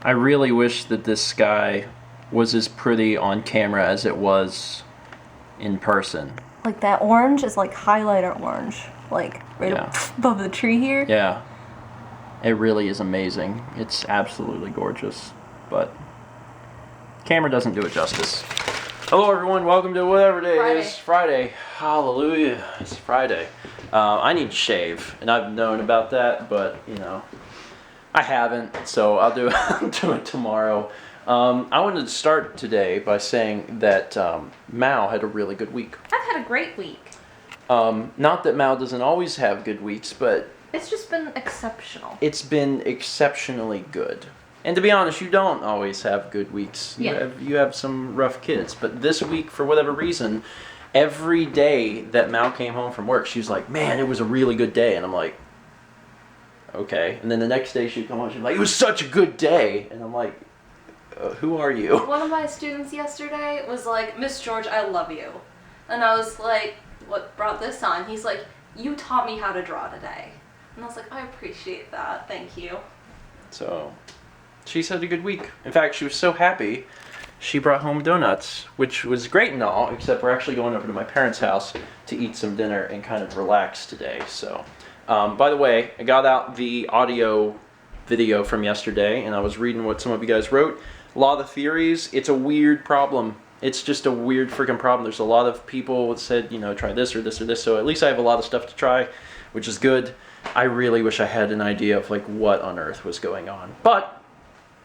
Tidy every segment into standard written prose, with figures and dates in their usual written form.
I really wish that this sky was as pretty on camera as it was in person. Like that orange is like highlighter orange, like right above the tree here. Yeah, it really is amazing. It's absolutely gorgeous, but camera doesn't do it justice. Hello everyone, welcome to whatever day it is. Friday. Hallelujah, it's Friday. I need to shave, and I've known about that, but you know, I haven't, so I'll do it tomorrow. I wanted to start today by saying that Mao had a really good week. I've had a great week. Not that Mao doesn't always have good weeks, but it's just been exceptional. It's been exceptionally good. And to be honest, you don't always have good weeks. You have some rough kids. But this week, for whatever reason, every day that Mao came home from work, she was like, man, it was a really good day. And I'm like, okay. And then the next day she'd come home, she'd be like, it was such a good day. And I'm like, who are you? One of my students yesterday was like, Miss George, I love you. And I was like, what brought this on? He's like, you taught me how to draw today. And I was like, I appreciate that. Thank you. So she's had a good week. In fact, she was so happy she brought home donuts, which was great and all, except we're actually going over to my parents' house to eat some dinner and kind of relax today. So, by the way, I got out the audio video from yesterday, and I was reading what some of you guys wrote. A lot of the theories, it's a weird problem. It's just a weird freaking problem. There's a lot of people that said, you know, try this or this or this, so at least I have a lot of stuff to try, which is good. I really wish I had an idea of like what on earth was going on. But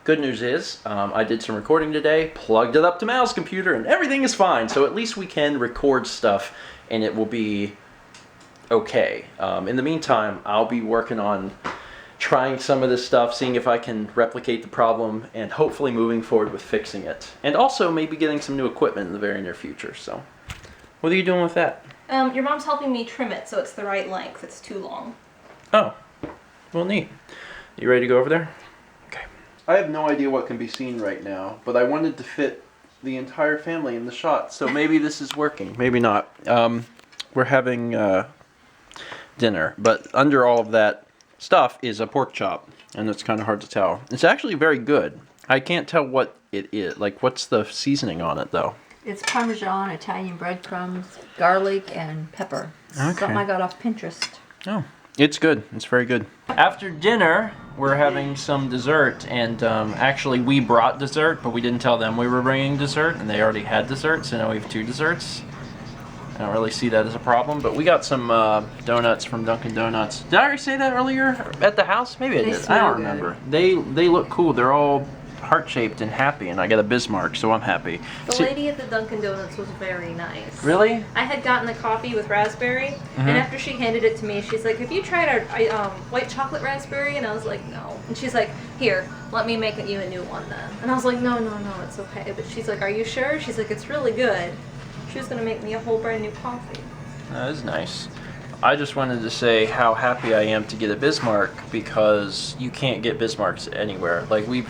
good news is, I did some recording today, plugged it up to Mal's computer, and everything is fine. So at least we can record stuff, and it will be okay. In the meantime, I'll be working on trying some of this stuff, seeing if I can replicate the problem, and hopefully moving forward with fixing it. And also maybe getting some new equipment in the very near future. So, what are you doing with that? Your mom's helping me trim it so it's the right length. It's too long. Oh, well, neat. You ready to go over there? Okay. I have no idea what can be seen right now, but I wanted to fit the entire family in the shot, so maybe this is working. Maybe not. We're having dinner, but under all of that stuff is a pork chop, and it's kind of hard to tell. It's actually very good. I can't tell what it is. Like, what's the seasoning on it, though? It's Parmesan, Italian breadcrumbs, garlic, and pepper. Okay. Something I got off Pinterest. Oh, it's good. It's very good. After dinner, we're having some dessert, and actually we brought dessert, but we didn't tell them we were bringing dessert, and they already had dessert, so now we have 2 desserts. I don't really see that as a problem, but we got some donuts from Dunkin' Donuts. Did I already say that earlier at the house? Maybe I did. I don't remember. They look cool. They're all heart-shaped and happy, and I got a Bismarck, so I'm happy. The lady at the Dunkin' Donuts was very nice. Really? I had gotten the coffee with raspberry, and after she handed it to me, she's like, have you tried our white chocolate raspberry? And I was like, no. And she's like, here, let me make you a new one then. And I was like, no, it's okay. But she's like, are you sure? She's like, it's really good. She was going to make me a whole brand new coffee. That is nice. I just wanted to say how happy I am to get a Bismarck, because you can't get Bismarcks anywhere. Like we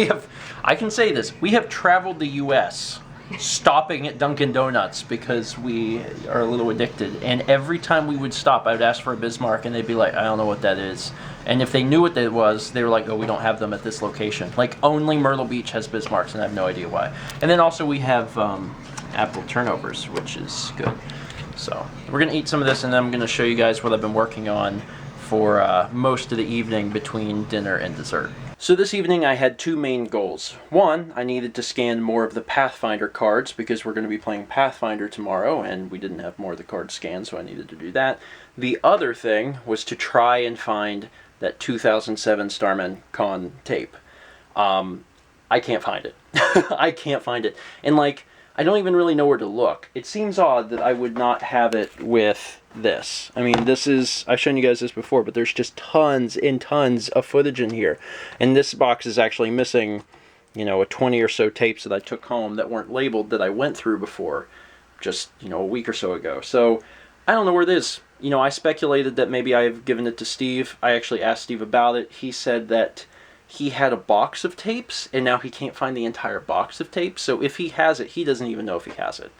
have, I can say this, we have traveled the U.S. stopping at Dunkin' Donuts because we are a little addicted. And every time we would stop, I would ask for a Bismarck, and they'd be like, I don't know what that is. And if they knew what that was, they were like, oh, we don't have them at this location. Like, only Myrtle Beach has Bismarcks, and I have no idea why. And then also we have apple turnovers, which is good. So we're going to eat some of this, and then I'm going to show you guys what I've been working on for most of the evening between dinner and dessert. So this evening I had 2 main goals. One, I needed to scan more of the Pathfinder cards, because we're going to be playing Pathfinder tomorrow, and we didn't have more of the cards scanned, so I needed to do that. The other thing was to try and find that 2007 Starman Con tape. I can't find it. I can't find it. And like, I don't even really know where to look. It seems odd that I would not have it with this. I mean, this is, I've shown you guys this before, but there's just tons and tons of footage in here. And this box is actually missing, you know, 20 or so tapes that I took home that weren't labeled, that I went through before, just, you know, a week or so ago. So, I don't know where it is. You know, I speculated that maybe I have given it to Steve. I actually asked Steve about it. He said that he had a box of tapes, and now he can't find the entire box of tapes. So if he has it, he doesn't even know if he has it.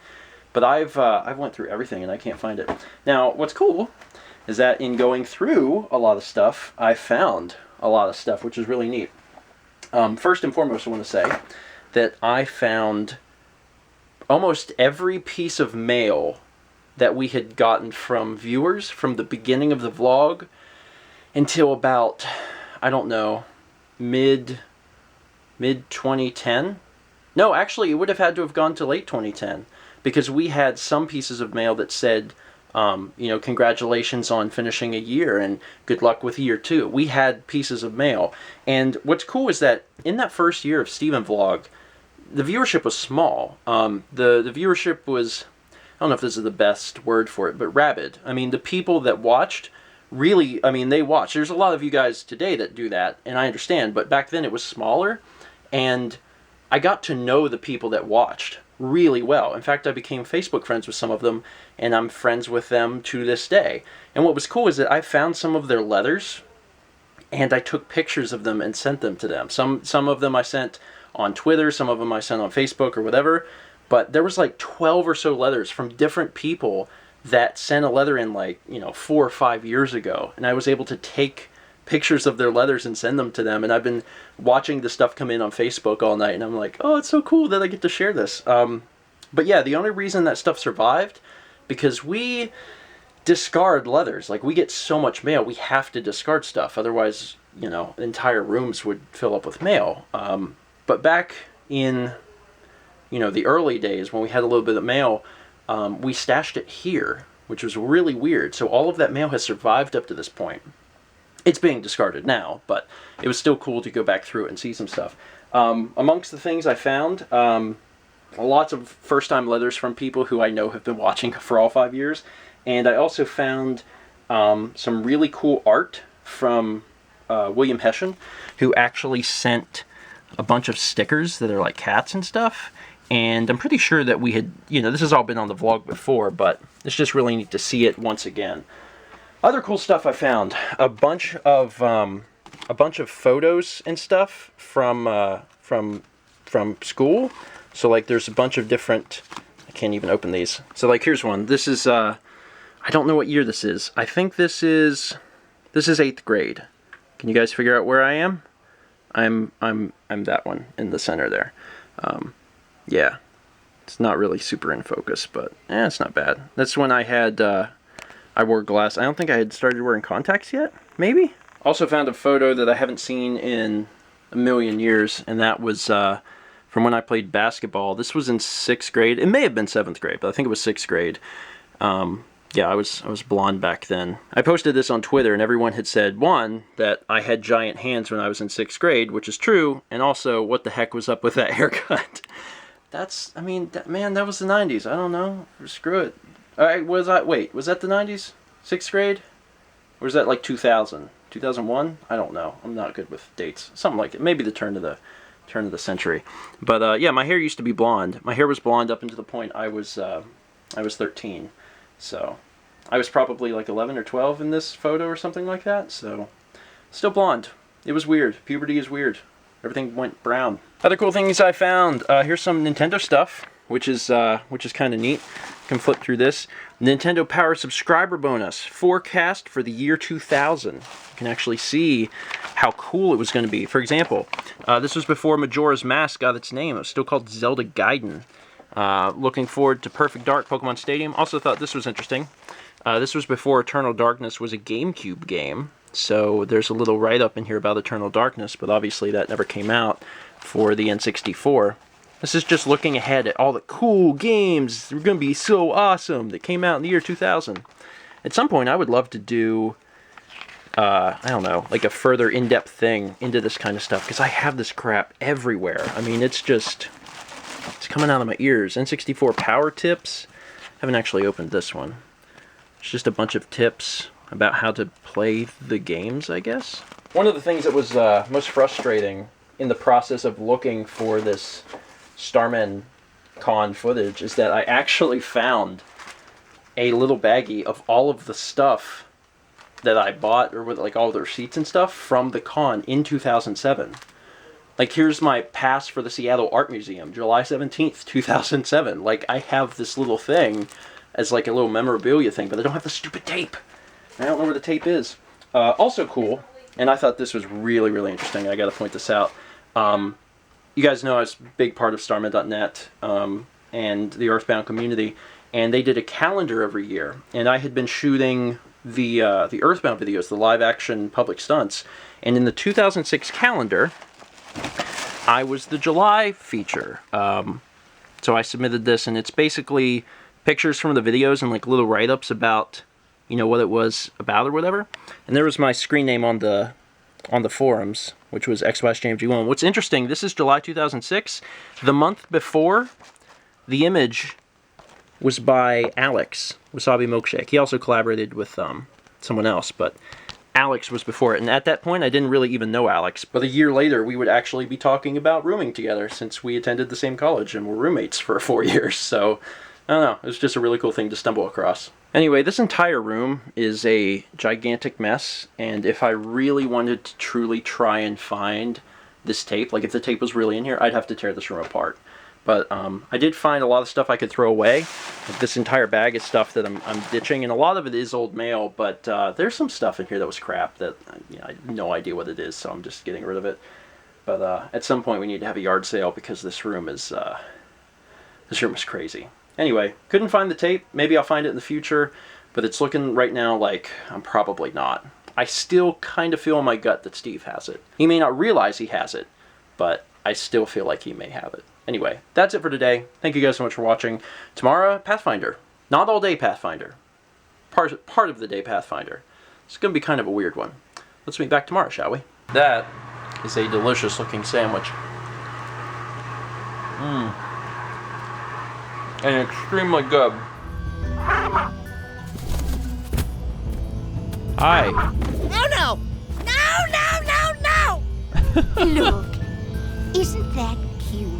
But I've went through everything, and I can't find it. Now, what's cool is that in going through a lot of stuff, I found a lot of stuff, which is really neat. First and foremost, I want to say that I found almost every piece of mail that we had gotten from viewers from the beginning of the vlog until about, I don't know, mid 2010. No, actually, it would have had to have gone to late 2010 because we had some pieces of mail that said, congratulations on finishing a year and good luck with year 2. We had pieces of mail. And what's cool is that in that first year of Steven Vlog, the viewership was small. The viewership was, I don't know if this is the best word for it, but rabid. I mean, the people that watched really, they watched. There's a lot of you guys today that do that, and I understand, but back then it was smaller, and I got to know the people that watched really well. In fact, I became Facebook friends with some of them, and I'm friends with them to this day. And what was cool is that I found some of their letters, and I took pictures of them and sent them to them. Some of them I sent on Twitter, some of them I sent on Facebook or whatever, but there was like 12 or so letters from different people that sent a letter in 4 or 5 years ago, and I was able to take pictures of their letters and send them to them, and I've been watching the stuff come in on Facebook all night, and I'm like, oh, it's so cool that I get to share this. But yeah, the only reason that stuff survived, because we discard letters. Like, we get so much mail, we have to discard stuff, otherwise, entire rooms would fill up with mail. But back in, the early days when we had a little bit of mail, we stashed it here, which was really weird. So all of that mail has survived up to this point. It's being discarded now, but it was still cool to go back through it and see some stuff. Amongst the things I found, lots of first-time letters from people who I know have been watching for all 5 years. And I also found some really cool art from William Hessian, who actually sent a bunch of stickers that are like cats and stuff. And I'm pretty sure that we had, this has all been on the vlog before, but it's just really neat to see it once again. Other cool stuff I found, a bunch of photos and stuff from school. So like there's a bunch of different, I can't even open these. So like here's one. This is I don't know what year this is. I think this is 8th grade. Can you guys figure out where I am? I'm that one in the center there. Yeah, it's not really super in focus, but it's not bad. That's when I had, I wore glasses. I don't think I had started wearing contacts yet, maybe? Also found a photo that I haven't seen in a million years, and that was from when I played basketball. This was in 6th grade. It may have been 7th grade, but I think it was 6th grade. Yeah, I was blonde back then. I posted this on Twitter, and everyone had said, one, that I had giant hands when I was in 6th grade, which is true, and also, what the heck was up with that haircut? That's, man, that was the 90s. I don't know. Screw it. Was that the 90s? 6th grade? Or was that like 2000? 2001? I don't know. I'm not good with dates. Something like it. Maybe the turn of the century. But yeah, my hair used to be blonde. My hair was blonde up until the point I was 13. So I was probably like 11 or 12 in this photo or something like that. So still blonde. It was weird. Puberty is weird. Everything went brown. Other cool things I found. Here's some Nintendo stuff, which is kind of neat. You can flip through this. Nintendo Power subscriber bonus forecast for the year 2000. You can actually see how cool it was going to be. For example, this was before Majora's Mask got its name. It was still called Zelda Gaiden. Looking forward to Perfect Dark Pokemon Stadium. Also thought this was interesting. This was before Eternal Darkness was a GameCube game. So there's a little write-up in here about Eternal Darkness, but obviously that never came out for the N64. This is just looking ahead at all the cool games that are going to be so awesome that came out in the year 2000. At some point, I would love to do, I don't know, like a further in-depth thing into this kind of stuff, because I have this crap everywhere. I mean, it's coming out of my ears. N64 power tips. I haven't actually opened this one. It's just a bunch of tips about how to play the games, I guess. One of the things that was most frustrating in the process of looking for this Starman Con footage is that I actually found a little baggie of all of the stuff that I bought, or with like all the receipts and stuff from the con in 2007. Like, here's my pass for the Seattle Art Museum, July 17th, 2007. Like, I have this little thing as like a little memorabilia thing, but I don't have the stupid tape. I don't know where the tape is. Also cool, and I thought this was really, really interesting. I gotta point this out. You guys know I was a big part of StarMed.net and the Earthbound community, and they did a calendar every year. And I had been shooting the Earthbound videos, the live-action public stunts, and in the 2006 calendar, I was the July feature. So I submitted this, and it's basically pictures from the videos and like little write-ups about, you know, what it was about or whatever. And there was my screen name on the forums, which was XY-JMG1. What's interesting, this is July 2006. The month before, the image was by Alex, Wasabi Milkshake. He also collaborated with someone else, but Alex was before it. And at that point, I didn't really even know Alex. But a year later, we would actually be talking about rooming together since we attended the same college and were roommates for 4 years. So, I don't know. It was just a really cool thing to stumble across. Anyway, this entire room is a gigantic mess. And if I really wanted to truly try and find this tape, like if the tape was really in here, I'd have to tear this room apart. But I did find a lot of stuff I could throw away. Like this entire bag is stuff that I'm ditching, and a lot of it is old mail, but there's some stuff in here that was crap that I have no idea what it is, so I'm just getting rid of it. But at some point we need to have a yard sale because this room is crazy. Anyway, couldn't find the tape. Maybe I'll find it in the future, but it's looking right now like I'm probably not. I still kind of feel in my gut that Steve has it. He may not realize he has it, but I still feel like he may have it. Anyway, that's it for today. Thank you guys so much for watching. Tomorrow, Pathfinder. Not all day Pathfinder. Part of the day Pathfinder. It's going to be kind of a weird one. Let's meet back tomorrow, shall we? That is a delicious looking sandwich. And extremely good. Hi. No! Look, isn't that cute?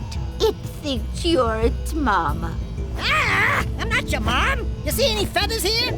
It thinks you're its mama. I'm not your mom. You see any feathers here?